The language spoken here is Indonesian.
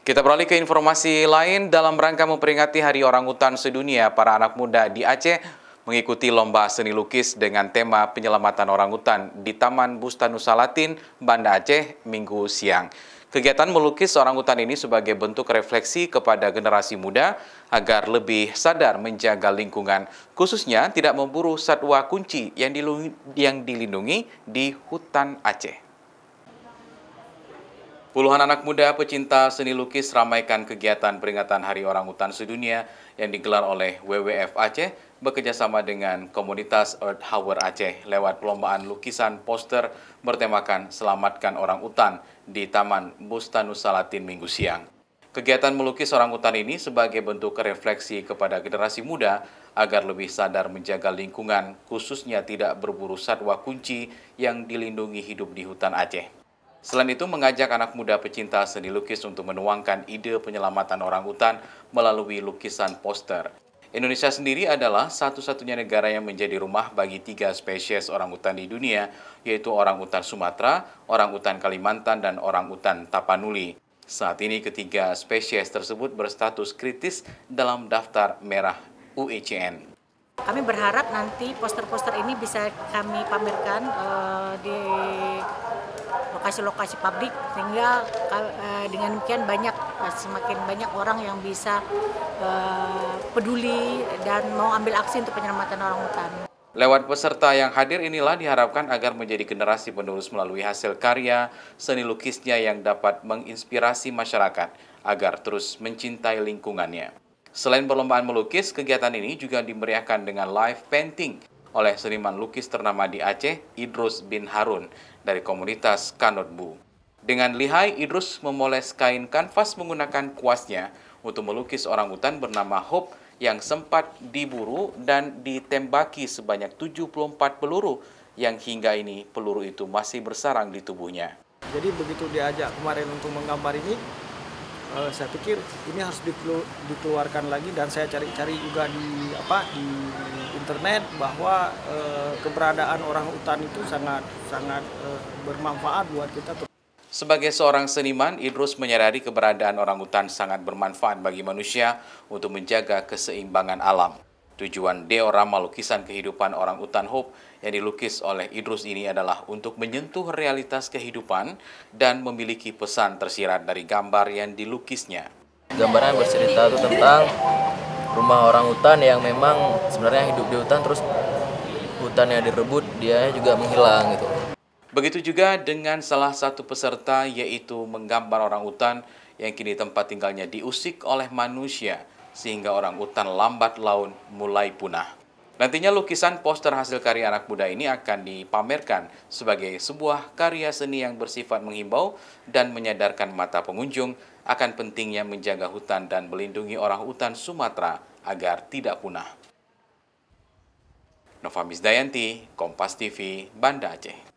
Kita beralih ke informasi lain. Dalam rangka memperingati Hari Orangutan Sedunia, para anak muda di Aceh mengikuti lomba seni lukis dengan tema penyelamatan orangutan di Taman Bustanusalatin, Banda Aceh, Minggu siang. Kegiatan melukis orangutan ini sebagai bentuk refleksi kepada generasi muda agar lebih sadar menjaga lingkungan, khususnya tidak memburu satwa kunci yang dilindungi di hutan Aceh. Puluhan anak muda pecinta seni lukis ramaikan kegiatan peringatan Hari Orangutan Sedunia yang digelar oleh WWF Aceh bekerjasama dengan komunitas Earth Hour Aceh lewat perlombaan lukisan poster bertemakan Selamatkan Orangutan di Taman Bustanusalatin Minggu siang. Kegiatan melukis orangutan ini sebagai bentuk refleksi kepada generasi muda agar lebih sadar menjaga lingkungan, khususnya tidak berburu satwa kunci yang dilindungi hidup di hutan Aceh. Selain itu, mengajak anak muda pecinta seni lukis untuk menuangkan ide penyelamatan orangutan melalui lukisan poster. Indonesia sendiri adalah satu-satunya negara yang menjadi rumah bagi 3 spesies orangutan di dunia, yaitu orangutan Sumatera, orangutan Kalimantan, dan orangutan Tapanuli. Saat ini ketiga spesies tersebut berstatus kritis dalam daftar merah UICN. Kami berharap nanti poster-poster ini bisa kami pamerkan di lokasi-lokasi publik sehingga dengan demikian semakin banyak orang yang bisa peduli dan mau ambil aksi untuk penyelamatan orangutan. Lewat peserta yang hadir inilah diharapkan agar menjadi generasi penerus melalui hasil karya seni lukisnya yang dapat menginspirasi masyarakat agar terus mencintai lingkungannya. Selain perlombaan melukis, kegiatan ini juga dimeriahkan dengan live painting oleh seniman lukis ternama di Aceh, Idrus bin Harun, dari komunitas Kanotbu. Dengan lihai, Idrus memoles kain kanvas menggunakan kuasnya untuk melukis orangutan bernama Hope yang sempat diburu dan ditembaki sebanyak 74 peluru yang hingga ini peluru itu masih bersarang di tubuhnya. Jadi begitu diajak kemarin untuk menggambar ini, saya pikir ini harus dikeluarkan lagi dan saya cari-cari juga di internet bahwa keberadaan orangutan itu sangat bermanfaat buat kita. Sebagai seorang seniman, Idrus menyadari keberadaan orangutan sangat bermanfaat bagi manusia untuk menjaga keseimbangan alam. Tujuan diorama lukisan kehidupan orangutan Hope yang dilukis oleh Idrus ini adalah untuk menyentuh realitas kehidupan dan memiliki pesan tersirat dari gambar yang dilukisnya. Gambarnya bercerita itu tentang rumah orangutan yang memang sebenarnya hidup di hutan, terus hutannya direbut, dia juga menghilang gitu. Begitu juga dengan salah satu peserta, yaitu menggambar orangutan yang kini tempat tinggalnya diusik oleh manusia sehingga orangutan lambat laun mulai punah. Nantinya lukisan poster hasil karya anak muda ini akan dipamerkan sebagai sebuah karya seni yang bersifat menghimbau dan menyadarkan mata pengunjung akan pentingnya menjaga hutan dan melindungi orangutan Sumatera agar tidak punah. Nova Misdayanti, Kompas TV, Banda Aceh.